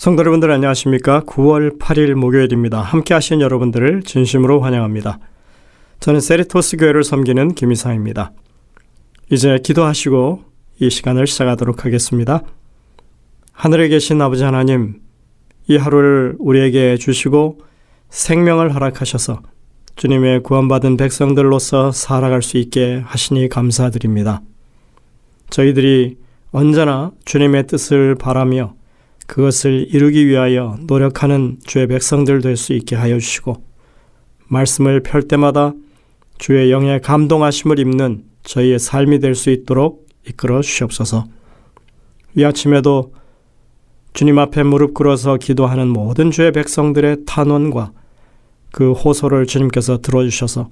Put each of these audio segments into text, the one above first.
성도 여러분들 안녕하십니까? 9월 8일 목요일입니다. 함께 하신 여러분들을 진심으로 환영합니다. 저는 세리토스 교회를 섬기는 김이상입니다. 이제 기도하시고 이 시간을 시작하도록 하겠습니다. 하늘에 계신 아버지 하나님, 이 하루를 우리에게 주시고 생명을 허락하셔서 주님의 구원받은 백성들로서 살아갈 수 있게 하시니 감사드립니다. 저희들이 언제나 주님의 뜻을 바라며 그것을 이루기 위하여 노력하는 주의 백성들 될 수 있게 하여 주시고, 말씀을 펼 때마다 주의 영의 감동하심을 입는 저희의 삶이 될 수 있도록 이끌어 주시옵소서. 이 아침에도 주님 앞에 무릎 꿇어서 기도하는 모든 주의 백성들의 탄원과 그 호소를 주님께서 들어주셔서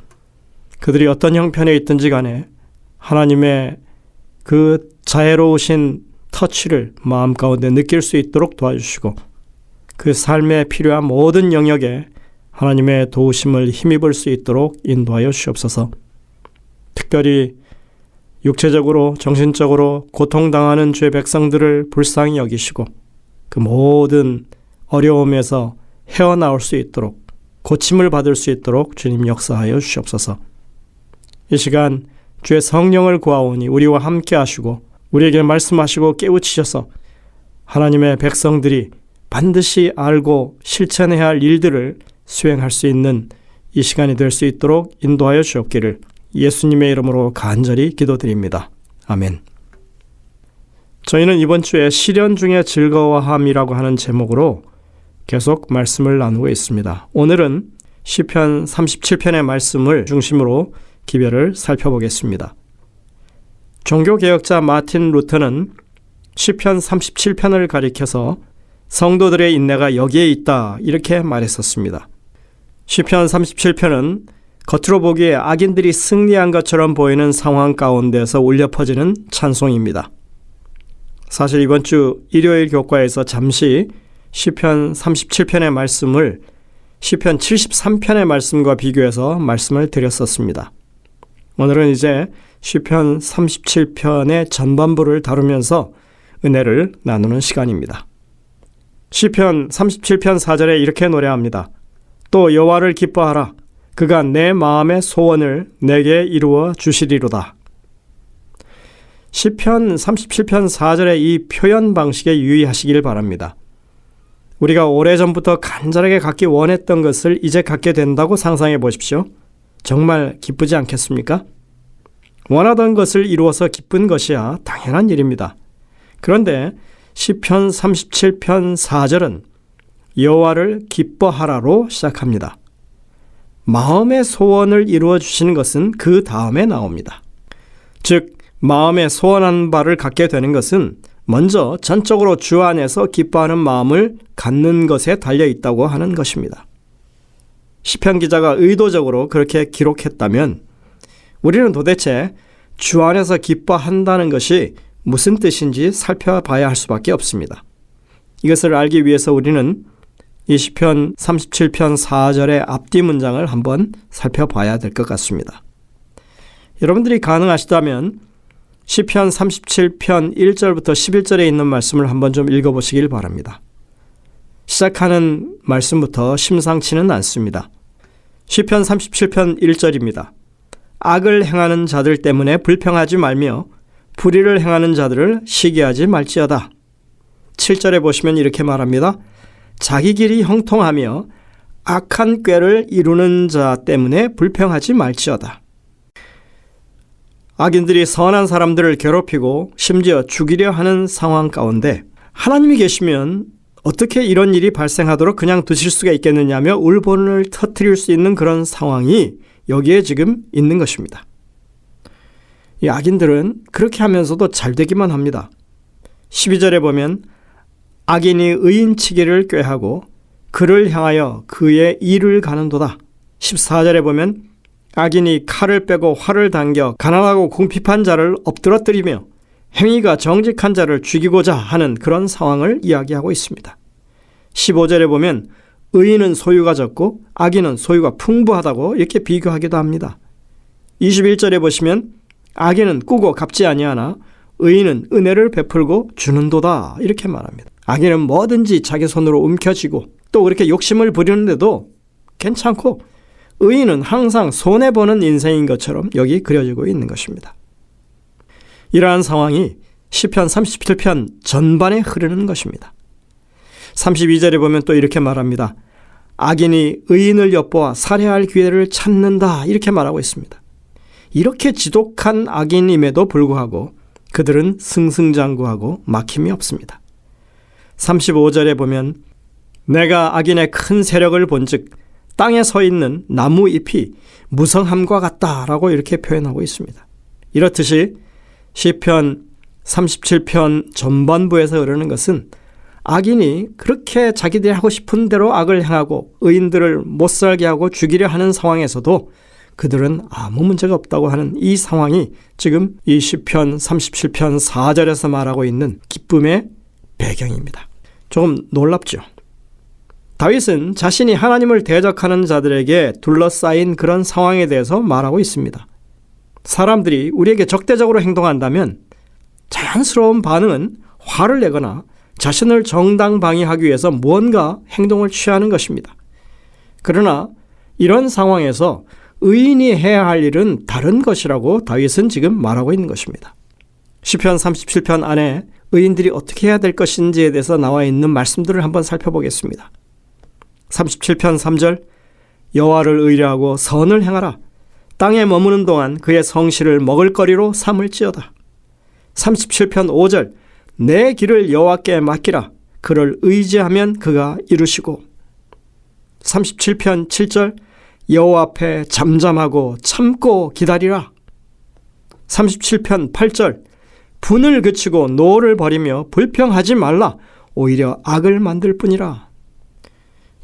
그들이 어떤 형편에 있든지 간에 하나님의 그 자애로우신 터치를 마음 가운데 느낄 수 있도록 도와주시고, 그 삶에 필요한 모든 영역에 하나님의 도우심을 힘입을 수 있도록 인도하여 주시옵소서. 특별히 육체적으로 정신적으로 고통당하는 주의 백성들을 불쌍히 여기시고 그 모든 어려움에서 헤어나올 수 있도록, 고침을 받을 수 있도록 주님 역사하여 주시옵소서. 이 시간 주의 성령을 구하오니 우리와 함께 하시고 우리에게 말씀하시고 깨우치셔서 하나님의 백성들이 반드시 알고 실천해야 할 일들을 수행할 수 있는 이 시간이 될 수 있도록 인도하여 주옵기를 예수님의 이름으로 간절히 기도드립니다. 아멘. 저희는 이번 주에 시련 중에 즐거워함이라고 하는 제목으로 계속 말씀을 나누고 있습니다. 오늘은 시편 37편의 말씀을 중심으로 기별을 살펴보겠습니다. 종교개혁자 마틴 루터는 시편 37편을 가리켜서 성도들의 인내가 여기에 있다 이렇게 말했었습니다. 시편 37편은 겉으로 보기에 악인들이 승리한 것처럼 보이는 상황 가운데서 울려 퍼지는 찬송입니다. 사실 이번 주 일요일 교과에서 잠시 시편 37편의 말씀을 시편 73편의 말씀과 비교해서 말씀을 드렸었습니다. 오늘은 이제 시편 37편의 전반부를 다루면서 은혜를 나누는 시간입니다. 시편 37편 4절에 이렇게 노래합니다. 또 여호와를 기뻐하라. 그가 내 마음의 소원을 내게 이루어 주시리로다. 시편 37편 4절의 이 표현 방식에 유의하시길 바랍니다. 우리가 오래전부터 간절하게 갖기 원했던 것을 이제 갖게 된다고 상상해 보십시오. 정말 기쁘지 않겠습니까? 원하던 것을 이루어서 기쁜 것이야 당연한 일입니다. 그런데 시편 37편 4절은 여호와를 기뻐하라로 시작합니다. 마음의 소원을 이루어 주시는 것은 그 다음에 나옵니다. 즉 마음에 소원한 바를 갖게 되는 것은 먼저 전적으로 주 안에서 기뻐하는 마음을 갖는 것에 달려 있다고 하는 것입니다. 시편 기자가 의도적으로 그렇게 기록했다면 우리는 도대체 주 안에서 기뻐한다는 것이 무슨 뜻인지 살펴봐야 할 수밖에 없습니다. 이것을 알기 위해서 우리는 이 시편 37편 4절의 앞뒤 문장을 한번 살펴봐야 될 것 같습니다. 여러분들이 가능하시다면 시편 37편 1절부터 11절에 있는 말씀을 한번 좀 읽어보시길 바랍니다. 시작하는 말씀부터 심상치는 않습니다. 시편 37편 1절입니다. 악을 행하는 자들 때문에 불평하지 말며 불의를 행하는 자들을 시기하지 말지어다. 7절에 보시면 이렇게 말합니다. 자기 길이 형통하며 악한 꾀를 이루는 자 때문에 불평하지 말지어다. 악인들이 선한 사람들을 괴롭히고 심지어 죽이려 하는 상황 가운데 하나님이 계시면 어떻게 이런 일이 발생하도록 그냥 두실 수가 있겠느냐며 울분을 터뜨릴 수 있는 그런 상황이 여기에 지금 있는 것입니다. 이 악인들은 그렇게 하면서도 잘 되기만 합니다. 12절에 보면 악인이 의인치기를 꾀하고 그를 향하여 그의 일을 가는도다. 14절에 보면 악인이 칼을 빼고 활을 당겨 가난하고 궁핍한 자를 엎드러뜨리며 행위가 정직한 자를 죽이고자 하는 그런 상황을 이야기하고 있습니다. 15절에 보면 의인은 소유가 적고 악인은 소유가 풍부하다고 이렇게 비교하기도 합니다. 21절에 보시면 악인은 꾸고 갚지 아니하나 의인은 은혜를 베풀고 주는도다 이렇게 말합니다. 악인은 뭐든지 자기 손으로 움켜쥐고 또 그렇게 욕심을 부리는데도 괜찮고 의인은 항상 손해보는 인생인 것처럼 여기 그려지고 있는 것입니다. 이러한 상황이 시편 37편 전반에 흐르는 것입니다. 32절에 보면 또 이렇게 말합니다. 악인이 의인을 엿보아 살해할 기회를 찾는다 이렇게 말하고 있습니다. 이렇게 지독한 악인임에도 불구하고 그들은 승승장구하고 막힘이 없습니다. 35절에 보면 내가 악인의 큰 세력을 본즉 땅에 서 있는 나무 잎이 무성함과 같다라고 이렇게 표현하고 있습니다. 이렇듯이 시편 37편 전반부에서 흐르는 것은 악인이 그렇게 자기들이 하고 싶은 대로 악을 행하고 의인들을 못살게 하고 죽이려 하는 상황에서도 그들은 아무 문제가 없다고 하는 이 상황이 지금 이 시편 37편 4절에서 말하고 있는 기쁨의 배경입니다. 조금 놀랍죠? 다윗은 자신이 하나님을 대적하는 자들에게 둘러싸인 그런 상황에 대해서 말하고 있습니다. 사람들이 우리에게 적대적으로 행동한다면 자연스러운 반응은 화를 내거나 자신을 정당방위하기 위해서 무언가 행동을 취하는 것입니다. 그러나 이런 상황에서 의인이 해야 할 일은 다른 것이라고 다윗은 지금 말하고 있는 것입니다. 시편 37편 안에 의인들이 어떻게 해야 될 것인지에 대해서 나와 있는 말씀들을 한번 살펴보겠습니다. 37편 3절 여호와를 의뢰하고 선을 행하라. 땅에 머무는 동안 그의 성실을 먹을거리로 삼을지어다. 37편 5절 내 길을 여호와께 맡기라. 그를 의지하면 그가 이루시고 37편 7절 여호와 앞에 잠잠하고 참고 기다리라. 37편 8절 분을 그치고 노를 버리며 불평하지 말라. 오히려 악을 만들 뿐이라.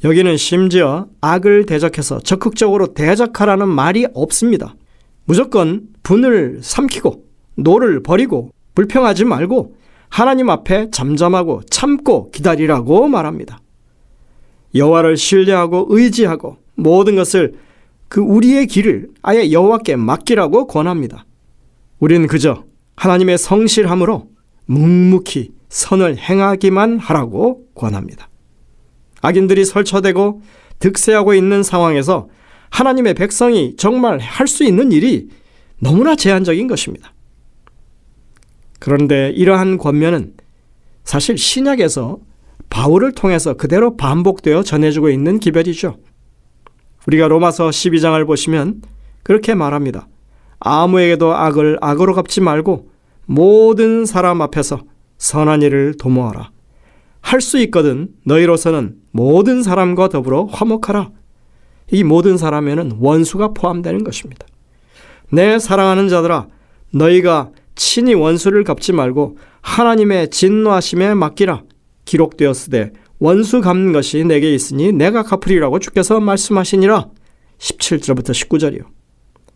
여기는 심지어 악을 대적해서 적극적으로 대적하라는 말이 없습니다. 무조건 분을 삼키고 노를 버리고 불평하지 말고 하나님 앞에 잠잠하고 참고 기다리라고 말합니다. 여호와를 신뢰하고 의지하고 모든 것을 우리의 길을 아예 여호와께 맡기라고 권합니다. 우리는 그저 하나님의 성실함으로 묵묵히 선을 행하기만 하라고 권합니다. 악인들이 설쳐되고 득세하고 있는 상황에서 하나님의 백성이 정말 할 수 있는 일이 너무나 제한적인 것입니다. 그런데 이러한 권면은 사실 신약에서 바울을 통해서 그대로 반복되어 전해주고 있는 기별이죠. 우리가 로마서 12장을 보시면 그렇게 말합니다. 아무에게도 악을 악으로 갚지 말고 모든 사람 앞에서 선한 일을 도모하라. 할 수 있거든 너희로서는 모든 사람과 더불어 화목하라. 이 모든 사람에는 원수가 포함되는 것입니다. 내 사랑하는 자들아 너희가 친히 원수를 갚지 말고 하나님의 진노하심에 맡기라. 기록되었으되 원수 갚는 것이 내게 있으니 내가 갚으리라고 주께서 말씀하시니라. 17절부터 19절이요.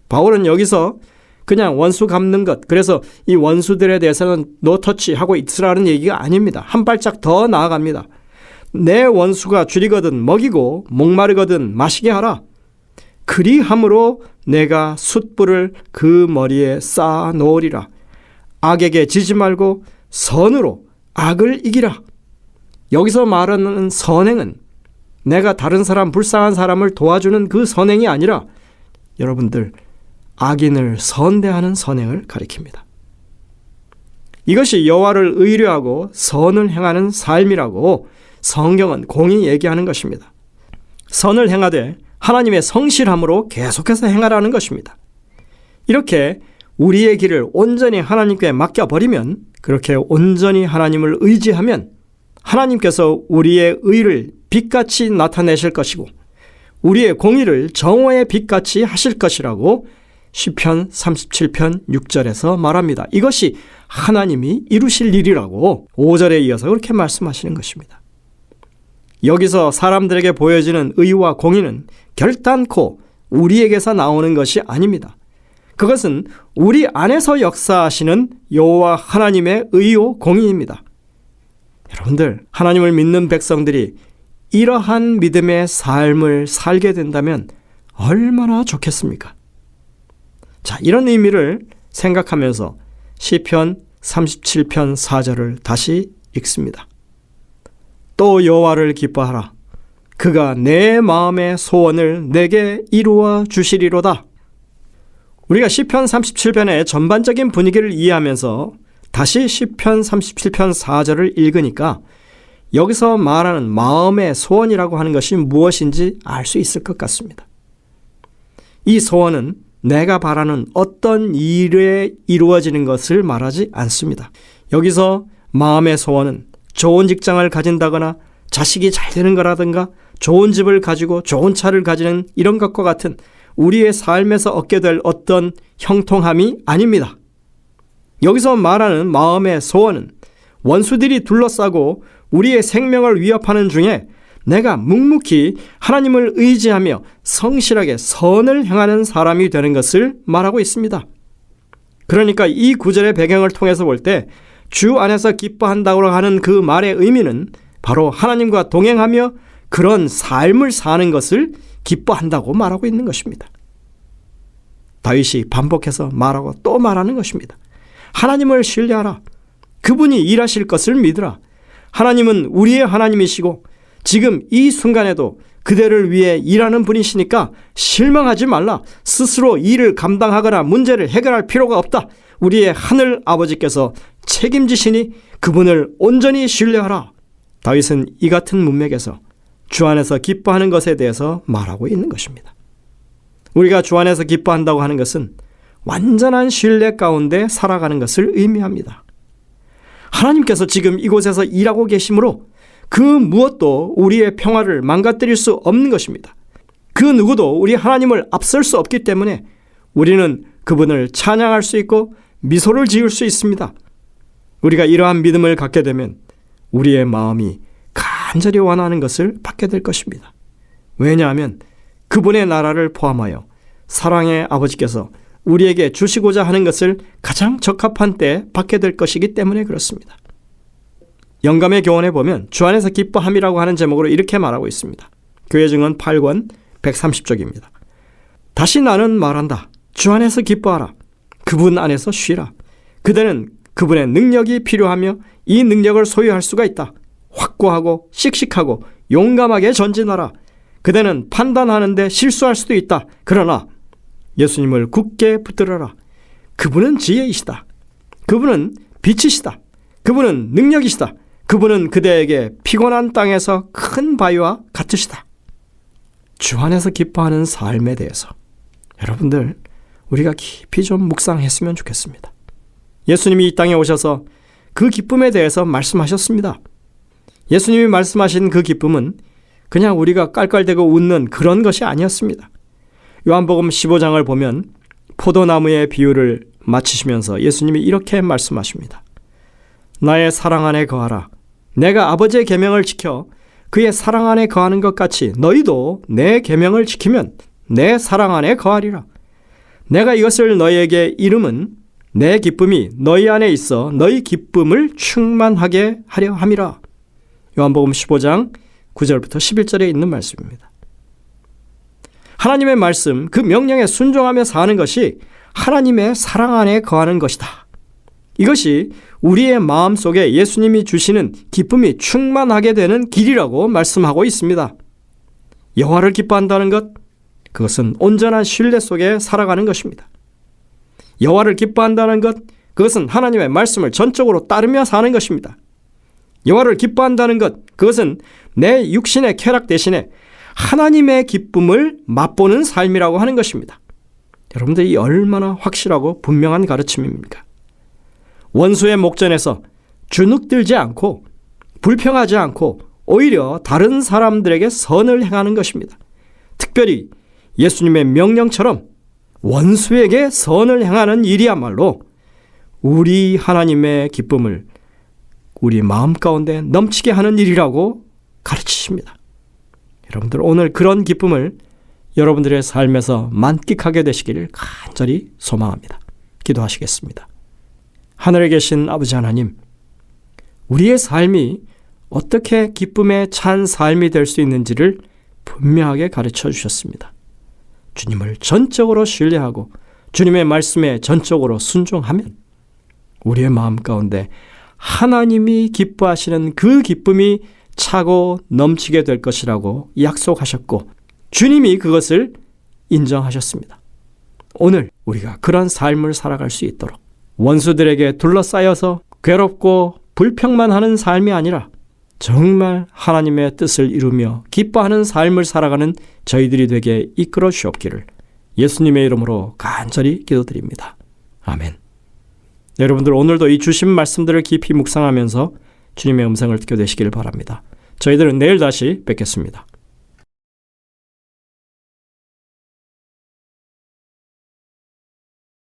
바울은 여기서 그냥 원수 갚는 것, 그래서 이 원수들에 대해서는 노터치 하고 있으라는 얘기가 아닙니다. 한 발짝 더 나아갑니다. 내 원수가 줄이거든 먹이고 목마르거든 마시게 하라. 그리함으로 내가 숯불을 그 머리에 쌓아 놓으리라. 악에게 지지 말고 선으로 악을 이기라. 여기서 말하는 선행은 내가 다른 사람, 불쌍한 사람을 도와주는 그 선행이 아니라 여러분들 악인을 선대하는 선행을 가리킵니다. 이것이 여호와를 의뢰하고 선을 행하는 삶이라고 성경은 공히 얘기하는 것입니다. 선을 행하되 하나님의 성실함으로 계속해서 행하라는 것입니다. 이렇게 우리의 길을 온전히 하나님께 맡겨버리면, 그렇게 온전히 하나님을 의지하면 하나님께서 우리의 의를 빛같이 나타내실 것이고 우리의 공의를 정오의 빛같이 하실 것이라고 시편 37편 6절에서 말합니다. 이것이 하나님이 이루실 일이라고 5절에 이어서 그렇게 말씀하시는 것입니다. 여기서 사람들에게 보여지는 의와 공의는 결단코 우리에게서 나오는 것이 아닙니다. 그것은 우리 안에서 역사하시는 여호와 하나님의 의요 공의입니다. 여러분들, 하나님을 믿는 백성들이 이러한 믿음의 삶을 살게 된다면 얼마나 좋겠습니까? 자, 이런 의미를 생각하면서 시편 37편 4절을 다시 읽습니다. 또 여호와를 기뻐하라. 그가 내 마음의 소원을 내게 이루어 주시리로다. 우리가 시편 37편의 전반적인 분위기를 이해하면서 다시 시편 37편 4절을 읽으니까 여기서 말하는 마음의 소원이라고 하는 것이 무엇인지 알 수 있을 것 같습니다. 이 소원은 내가 바라는 어떤 일에 이루어지는 것을 말하지 않습니다. 여기서 마음의 소원은 좋은 직장을 가진다거나 자식이 잘 되는 거라든가 좋은 집을 가지고 좋은 차를 가지는 이런 것과 같은 우리의 삶에서 얻게 될 어떤 형통함이 아닙니다. 여기서 말하는 마음의 소원은 원수들이 둘러싸고 우리의 생명을 위협하는 중에 내가 묵묵히 하나님을 의지하며 성실하게 선을 행하는 사람이 되는 것을 말하고 있습니다. 그러니까 이 구절의 배경을 통해서 볼 때 주 안에서 기뻐한다고 하는 그 말의 의미는 바로 하나님과 동행하며 그런 삶을 사는 것을 기뻐한다고 말하고 있는 것입니다. 다윗이 반복해서 말하고 또 말하는 것입니다. 하나님을 신뢰하라. 그분이 일하실 것을 믿으라. 하나님은 우리의 하나님이시고 지금 이 순간에도 그대를 위해 일하는 분이시니까 실망하지 말라. 스스로 일을 감당하거나 문제를 해결할 필요가 없다. 우리의 하늘 아버지께서 책임지시니 그분을 온전히 신뢰하라. 다윗은 이 같은 문맥에서 주 안에서 기뻐하는 것에 대해서 말하고 있는 것입니다. 우리가 주 안에서 기뻐한다고 하는 것은 완전한 신뢰 가운데 살아가는 것을 의미합니다. 하나님께서 지금 이곳에서 일하고 계시므로 그 무엇도 우리의 평화를 망가뜨릴 수 없는 것입니다. 그 누구도 우리 하나님을 앞설 수 없기 때문에 우리는 그분을 찬양할 수 있고 미소를 지을 수 있습니다. 우리가 이러한 믿음을 갖게 되면 우리의 마음이 간절히 원하는 것을 받게 될 것입니다. 왜냐하면 그분의 나라를 포함하여 사랑의 아버지께서 우리에게 주시고자 하는 것을 가장 적합한 때에 받게 될 것이기 때문에 그렇습니다. 영감의 교훈에 보면 주 안에서 기뻐함이라고 하는 제목으로 이렇게 말하고 있습니다. 교회 증언 8권 130쪽입니다. 다시 나는 말한다. 주 안에서 기뻐하라. 그분 안에서 쉬라. 그대는 그분의 능력이 필요하며 이 능력을 소유할 수가 있다. 확고하고 씩씩하고 용감하게 전진하라. 그대는 판단하는데 실수할 수도 있다. 그러나 예수님을 굳게 붙들어라. 그분은 지혜이시다. 그분은 빛이시다. 그분은 능력이시다. 그분은 그대에게 피곤한 땅에서 큰 바위와 같으시다. 주 안에서 기뻐하는 삶에 대해서 여러분들 우리가 깊이 좀 묵상했으면 좋겠습니다. 예수님이 이 땅에 오셔서 그 기쁨에 대해서 말씀하셨습니다. 예수님이 말씀하신 그 기쁨은 그냥 우리가 깔깔대고 웃는 그런 것이 아니었습니다. 요한복음 15장을 보면 포도나무의 비유를 마치시면서 예수님이 이렇게 말씀하십니다. 나의 사랑 안에 거하라. 내가 아버지의 계명을 지켜 그의 사랑 안에 거하는 것 같이 너희도 내 계명을 지키면 내 사랑 안에 거하리라. 내가 이것을 너희에게 이름은 내 기쁨이 너희 안에 있어 너희 기쁨을 충만하게 하려 함이라. 요한복음 15장 9절부터 11절에 있는 말씀입니다. 하나님의 말씀, 그 명령에 순종하며 사는 것이 하나님의 사랑 안에 거하는 것이다. 이것이 우리의 마음속에 예수님이 주시는 기쁨이 충만하게 되는 길이라고 말씀하고 있습니다. 여호와를 기뻐한다는 것, 그것은 온전한 신뢰 속에 살아가는 것입니다. 여호와를 기뻐한다는 것, 그것은 하나님의 말씀을 전적으로 따르며 사는 것입니다. 여호와를 기뻐한다는 것, 그것은 내 육신의 쾌락 대신에 하나님의 기쁨을 맛보는 삶이라고 하는 것입니다. 여러분들이 얼마나 확실하고 분명한 가르침입니까? 원수의 목전에서 주눅들지 않고 불평하지 않고 오히려 다른 사람들에게 선을 행하는 것입니다. 특별히 예수님의 명령처럼 원수에게 선을 행하는 일이야말로 우리 하나님의 기쁨을 우리 마음 가운데 넘치게 하는 일이라고 가르치십니다. 여러분들 오늘 그런 기쁨을 여러분들의 삶에서 만끽하게 되시기를 간절히 소망합니다. 기도하시겠습니다. 하늘에 계신 아버지 하나님, 우리의 삶이 어떻게 기쁨에 찬 삶이 될 수 있는지를 분명하게 가르쳐 주셨습니다. 주님을 전적으로 신뢰하고 주님의 말씀에 전적으로 순종하면 우리의 마음 가운데 하나님이 기뻐하시는 그 기쁨이 차고 넘치게 될 것이라고 약속하셨고 주님이 그것을 인정하셨습니다. 오늘 우리가 그런 삶을 살아갈 수 있도록 원수들에게 둘러싸여서 괴롭고 불평만 하는 삶이 아니라 정말 하나님의 뜻을 이루며 기뻐하는 삶을 살아가는 저희들이 되게 이끌어 주옵기를 예수님의 이름으로 간절히 기도드립니다. 아멘. 여러분들 오늘도 이 주신 말씀들을 깊이 묵상하면서 주님의 음성을 듣게 되시길 바랍니다. 저희들은 내일 다시 뵙겠습니다.